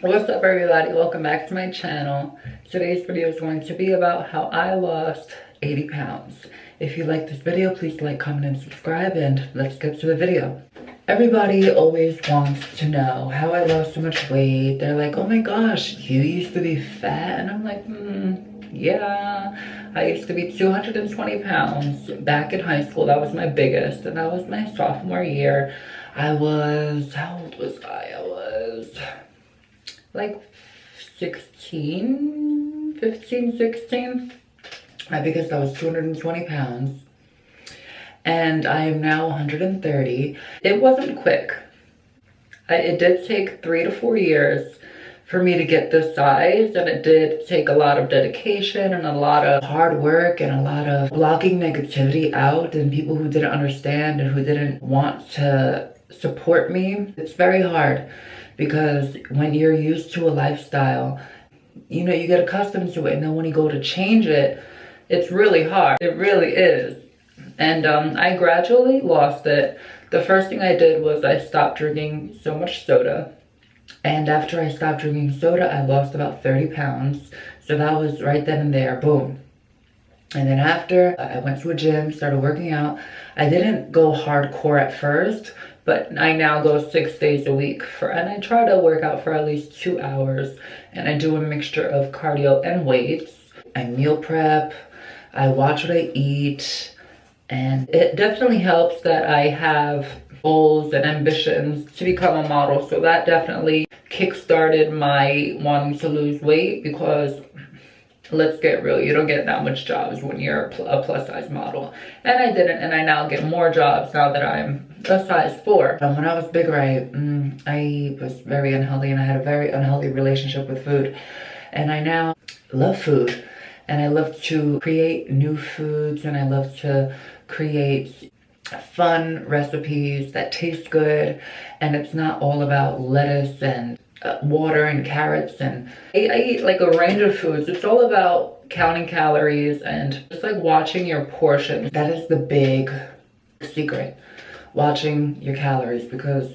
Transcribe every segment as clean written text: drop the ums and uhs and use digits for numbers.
What's up everybody, welcome back to my channel. Today's video is going to be about how I lost 80 pounds. If you like this video, please like, comment, and subscribe, and let's get to the video. Everybody always wants to know how I lost so much weight. They're like, oh my gosh, you used to be fat. And I'm like, yeah. I used to be 220 pounds back in high school. That was my biggest, and that was my sophomore year. How old was I? I was like 15, 16. My biggest, I was 220 pounds. And I am now 130. It wasn't quick. It did take 3 to 4 years for me to get this size, and it did take a lot of dedication and a lot of hard work and a lot of blocking negativity out and people who didn't understand and who didn't want to support me. It's very hard because when you're used to a lifestyle, you know, you get accustomed to it, and then when you go to change it, it's really hard. It really is. And I gradually lost it. The first thing I did was I stopped drinking so much soda. And after I stopped drinking soda, I lost about 30 pounds. So that was right then and there, boom. And then after, I went to a gym, started working out. I didn't go hardcore at first, but I now go 6 days a week and I try to work out for at least 2 hours. And I do a mixture of cardio and weights. I meal prep. I watch what I eat. And it definitely helps that I have goals and ambitions to become a model. So that definitely kickstarted my wanting to lose weight, because let's get real, you don't get that much jobs when you're a plus size model. And I didn't, and I now get more jobs now that I'm a size 4. When I was bigger, I was very unhealthy, and I had a very unhealthy relationship with food. And I now love food, and I love to create new foods, and I love to create fun recipes that taste good, and it's not all about lettuce and water and carrots. And I eat like a range of foods. It's all about counting calories and just like watching your portions. That is the big secret, watching your calories, because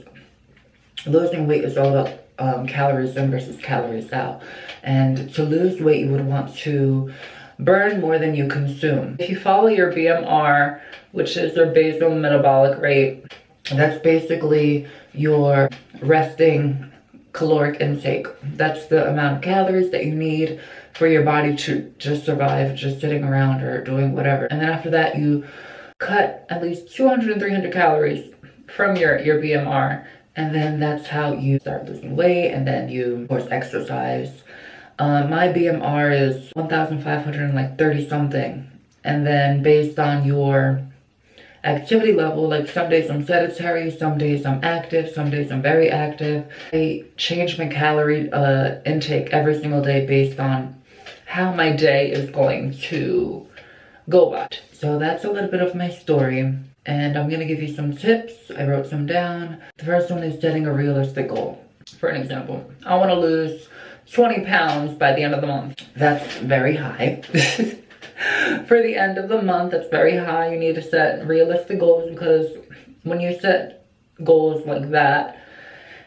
losing weight is all about calories in versus calories out. And to lose weight, you would want to burn more than you consume. If you follow your BMR, which is your basal metabolic rate, that's basically your resting caloric intake. That's the amount of calories that you need for your body to just survive, just sitting around or doing whatever. And then after that, you cut at least 200 and 300 calories from your BMR. And then that's how you start losing weight. And then you, of course, exercise. My BMR is 1,530 something. And then based on your activity level, like some days I'm sedentary, some days I'm active, some days I'm very active. I change my calorie intake every single day based on how my day is going to go by. So that's a little bit of my story, and I'm gonna give you some tips. I wrote some down. The first one is setting a realistic goal. For an example, I want to lose 20 pounds by the end of the month. That's very high. For the end of the month, that's very high. You need to set realistic goals, because when you set goals like that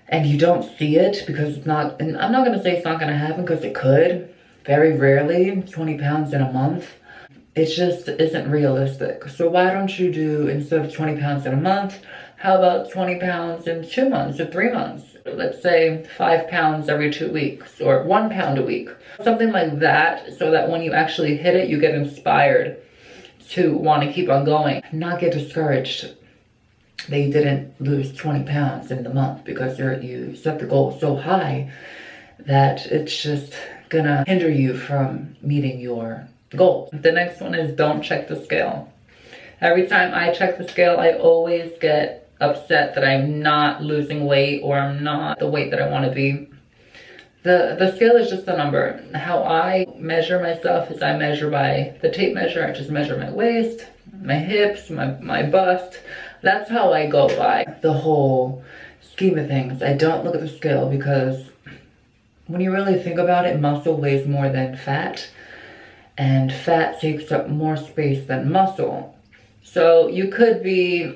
and you don't see it, because it's not, and I'm not going to say it's not going to happen, because it could, very rarely, 20 pounds in a month. It just isn't realistic. So why don't you do, instead of 20 pounds in a month, how about 20 pounds in 2 months or 3 months? Let's say 5 pounds every 2 weeks, or 1 pound a week. Something like that, so that when you actually hit it, you get inspired to want to keep on going. Not get discouraged that you didn't lose 20 pounds in the month, because you set the goal so high that it's just gonna hinder you from meeting your goal. The next one is don't check the scale. Every time I check the scale, I always get upset that I'm not losing weight, or I'm not the weight that I want to be. The scale is just a number. How I measure myself is I measure by the tape measure. I just measure my waist, my hips, my bust. That's how I go by the whole scheme of things. I don't look at the scale, because when you really think about it, muscle weighs more than fat, and fat takes up more space than muscle. So you could be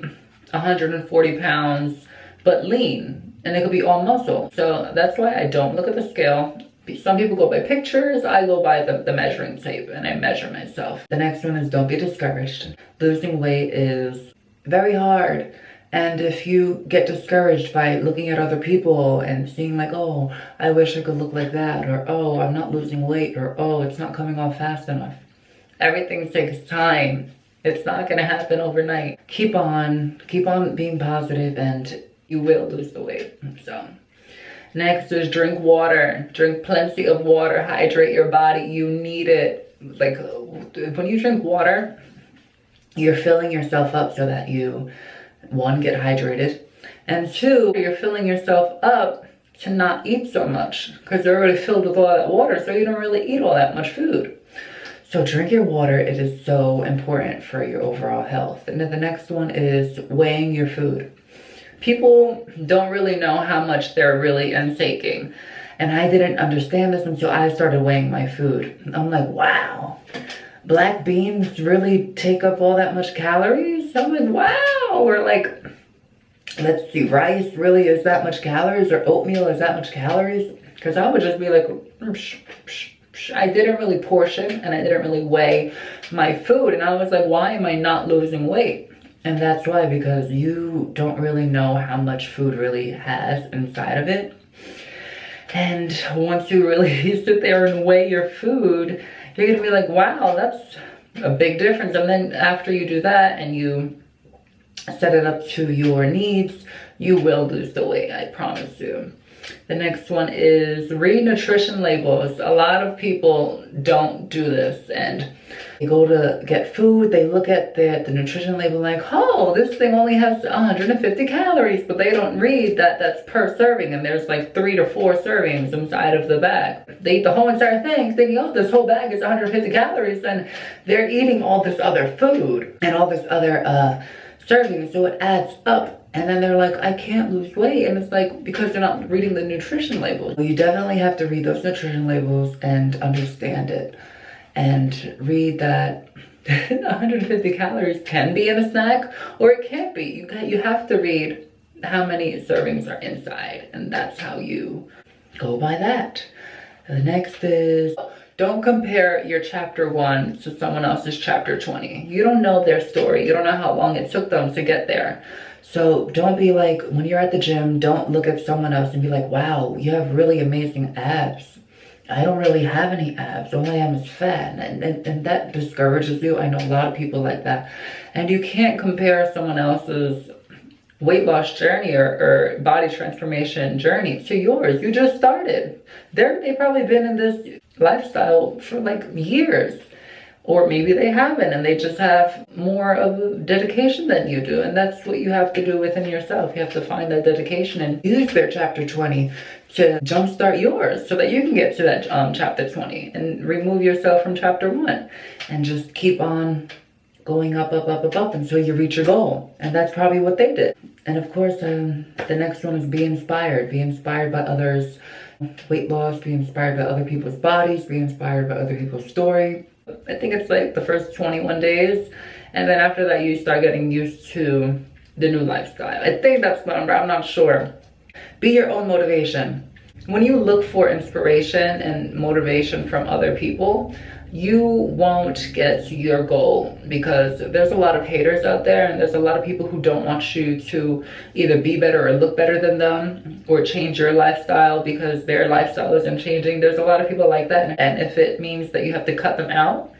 140 pounds but lean, and it could be all muscle. So that's why I don't look at the scale. Some people go by pictures. I go by the measuring tape and I measure myself. The next one is don't be discouraged. Losing weight is very hard. And if you get discouraged by looking at other people and seeing like, oh, I wish I could look like that, or oh, I'm not losing weight, or oh, it's not coming off fast enough. Everything takes time. It's not going to happen overnight. Keep on being positive and you will lose the weight. So next is drink water. Drink plenty of water. Hydrate your body. You need it. Like when you drink water, you're filling yourself up so that you, one, get hydrated, and two, you're filling yourself up to not eat so much because you're already filled with all that water, so you don't really eat all that much food. So drink your water. It is so important for your overall health. And then the next one is weighing your food. People don't really know how much they're really intaking. And I didn't understand this until I started weighing my food. I'm like, wow, black beans really take up all that much calories? I'm like, wow. Or like, let's see, rice really is that much calories, or oatmeal is that much calories? Because I would just be like, I didn't really portion and I didn't really weigh my food. And I was like, why am I not losing weight? And that's why, because you don't really know how much food really has inside of it. And once you really sit there and weigh your food, you're gonna be like, wow, that's a big difference. And then after you do that and you set it up to your needs, you will lose the weight, I promise you. The next one is read nutrition labels. A lot of people don't do this, and they go to get food, they look at the nutrition label like, oh, this thing only has 150 calories, but they don't read that that's per serving, and there's like 3 to 4 servings inside of the bag. They eat the whole entire thing thinking, oh, this whole bag is 150 calories, and they're eating all this other food and all this other servings, so it adds up. And then they're like, I can't lose weight. And it's like, because they're not reading the nutrition labels. You definitely have to read those nutrition labels and understand it. And read that 150 calories can be in a snack or it can't be. You have to read how many servings are inside. And that's how you go by that. The next is, don't compare your chapter 1 to someone else's chapter 20. You don't know their story. You don't know how long it took them to get there. So don't be like, when you're at the gym, don't look at someone else and be like, wow, you have really amazing abs. I don't really have any abs. All I am is fat. And that discourages you. I know a lot of people like that. And you can't compare someone else's weight loss journey or body transformation journey to yours. You just started. They've probably been in this lifestyle for like years. Or maybe they haven't and they just have more of a dedication than you do. And that's what you have to do within yourself. You have to find that dedication and use their chapter 20 to jumpstart yours so that you can get to that chapter 20 and remove yourself from chapter 1 and just keep on going up until you reach your goal. And that's probably what they did. And of course, the next one is be inspired. Be inspired by others' weight loss, be inspired by other people's bodies, be inspired by other people's story. I think it's like the first 21 days. And then after that, you start getting used to the new lifestyle. I think that's the number, I'm not sure. Be your own motivation. When you look for inspiration and motivation from other people, you won't get your goal because there's a lot of haters out there and there's a lot of people who don't want you to either be better or look better than them or change your lifestyle because their lifestyle isn't changing. There's a lot of people like that, and if it means that you have to cut them out,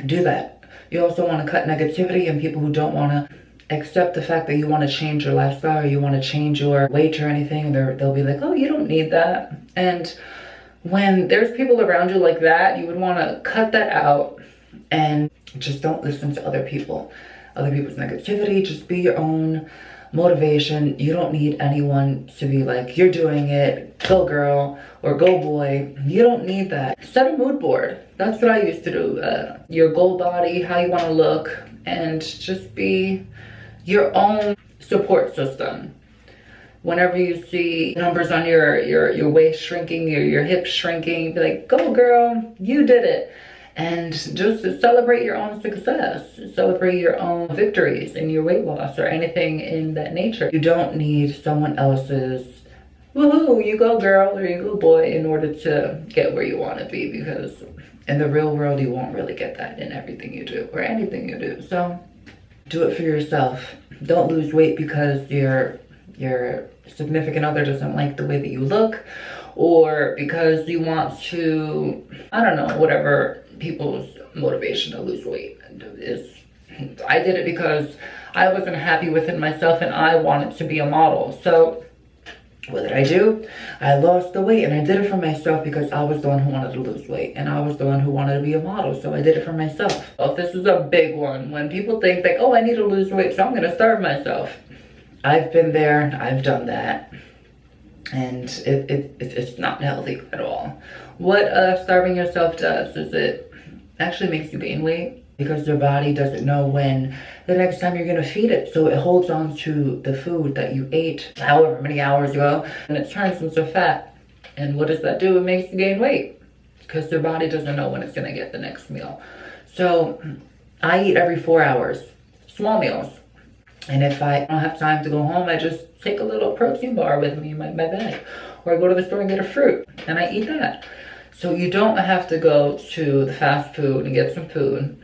do that. You also want to cut negativity and people who don't want to accept the fact that you want to change your lifestyle or you want to change your weight or anything, and they'll be like, oh, you don't need that. And when there's people around you like that, you would want to cut that out and just don't listen to other people's negativity. Just be your own motivation. You don't need anyone to be like, you're doing it, go girl or go boy. You don't need that. Set a mood board. That's what I used to do. Your goal body, how you want to look, and just be your own support system. Whenever you see numbers on your waist shrinking, your hips shrinking, be like, go girl, you did it. and just celebrate your own success, celebrate your own victories in your weight loss or anything in that nature. You don't need someone else's woohoo, you go girl or you go boy in order to get where you want to be, because in the real world you won't really get that in everything you do or anything you do. So do it for yourself. Don't lose weight because your significant other doesn't like the way that you look, or because you want to, I don't know, whatever people's motivation to lose weight is. I did it because I wasn't happy within myself and I wanted to be a model. So what did I do? I lost the weight, and I did it for myself because I was the one who wanted to lose weight and I was the one who wanted to be a model. So I did it for myself. Oh, this is a big one. When people think like, oh, I need to lose weight, so I'm going to starve myself. I've been there. I've done that. And it's not healthy at all. What starving yourself does is it actually makes you gain weight, because your body doesn't know when the next time you're gonna feed it. So it holds on to the food that you ate however many hours ago, and it turns into fat. And what does that do? It makes you gain weight, because your body doesn't know when it's gonna get the next meal. So I eat every 4 hours, small meals. And if I don't have time to go home, I just take a little protein bar with me in my bag, or I go to the store and get a fruit and I eat that. So you don't have to go to the fast food and get some food,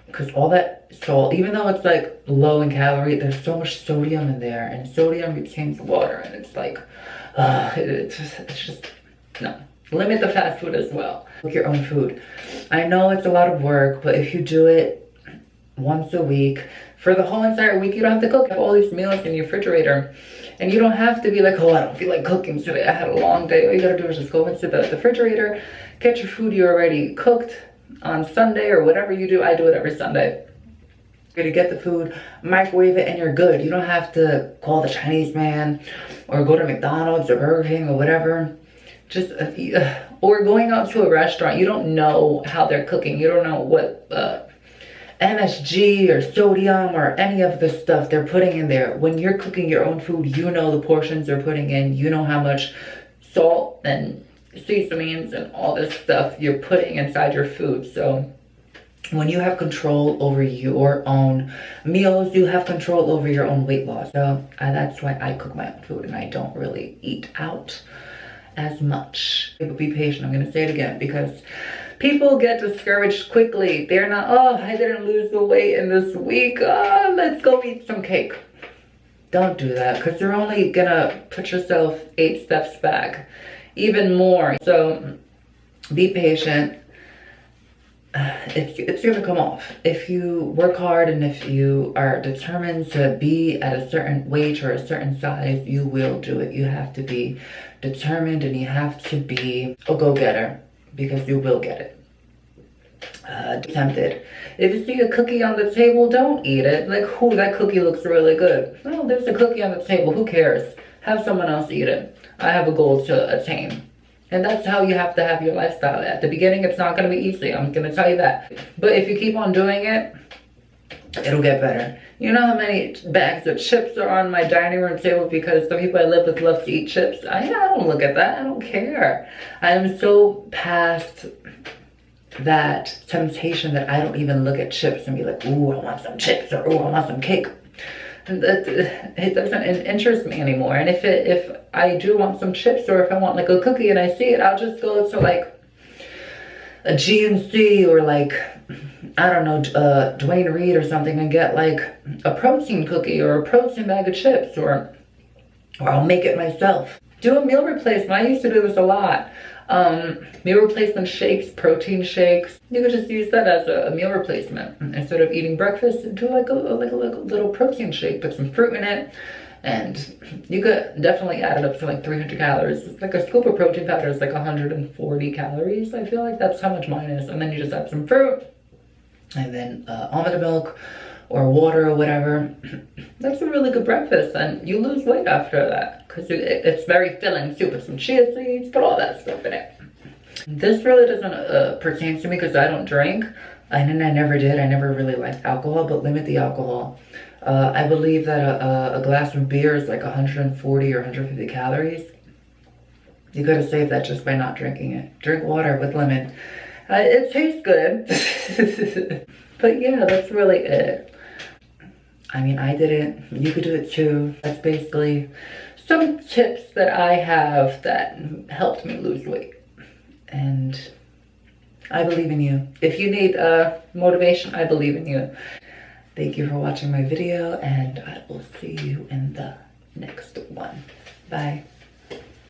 because all that salt, even though it's like low in calorie, there's so much sodium in there, and sodium retains water, and it's like, it's just, no. Limit the fast food as well. Cook your own food. I know it's a lot of work, but if you do it once a week, for the whole entire week, you don't have to cook. You have all these meals in your refrigerator, and you don't have to be like, oh, I don't feel like cooking today, I had a long day. All you gotta do is just go into the refrigerator, get your food you already cooked on Sunday or whatever you do. I do it every Sunday. You're gonna get the food, microwave it, and you're good. You don't have to call the Chinese man or go to McDonald's or Burger King or whatever. Just or going out to a restaurant, you don't know how they're cooking. You don't know what MSG or sodium or any of the stuff they're putting in there. When you're cooking your own food, you know the portions they're putting in. You know how much salt and seasonings and all this stuff you're putting inside your food. So when you have control over your own meals, you have control over your own weight loss. So that's why I cook my own food, and I don't really eat out as much. But be patient. I'm going to say it again, because people get discouraged quickly. They're not, oh, I didn't lose the weight in this week, oh, let's go eat some cake. Don't do that, because you're only gonna put yourself 8 steps back, even more. So be patient. It's gonna come off. If you work hard and if you are determined to be at a certain weight or a certain size, you will do it. You have to be determined, and you have to be a go-getter, because you will get it. Tempted. If you see a cookie on the table, don't eat it. Like, who, that cookie looks really good. Oh, there's a cookie on the table, who cares? Have someone else eat it. I have a goal to attain. And that's how you have to have your lifestyle. At the beginning, it's not going to be easy. I'm going to tell you that. But if you keep on doing it, it'll get better. You know how many bags of chips are on my dining room table because the people I live with love to eat chips? I don't look at that. I don't care. I am so past that temptation that I don't even look at chips and be like, ooh, I want some chips, or ooh, I want some cake. It doesn't interest me anymore. And if I do want some chips, or if I want like a cookie and I see it, I'll just go to like a GNC or like, I don't know, Dwayne Reed or something, and get like a protein cookie or a protein bag of chips, or I'll make it myself. Do a meal replacement. I used to do this a lot. Meal replacement shakes, protein shakes. You could just use that as a meal replacement. Instead of eating breakfast, do like a little protein shake, put some fruit in it, and you could definitely add it up to like 300 calories. It's like a scoop of protein powder is like 140 calories. I feel like that's how much mine is. And then you just add some fruit, and then almond milk or water or whatever. That's a really good breakfast, and you lose weight after that, because it's very filling too. Put some chia seeds, put all that stuff in it. This really doesn't pertain to me because I don't drink, and I never did. I never really liked alcohol, but limit the alcohol. I believe that a glass of beer is like 140 or 150 calories. You gotta save that just by not drinking it. Drink water with lemon. It tastes good. But yeah, that's really it. I mean, I did it. You could do it too. That's basically some tips that I have that helped me lose weight. And I believe in you. If you need motivation, I believe in you. Thank you for watching my video, and I will see you in the next one. Bye.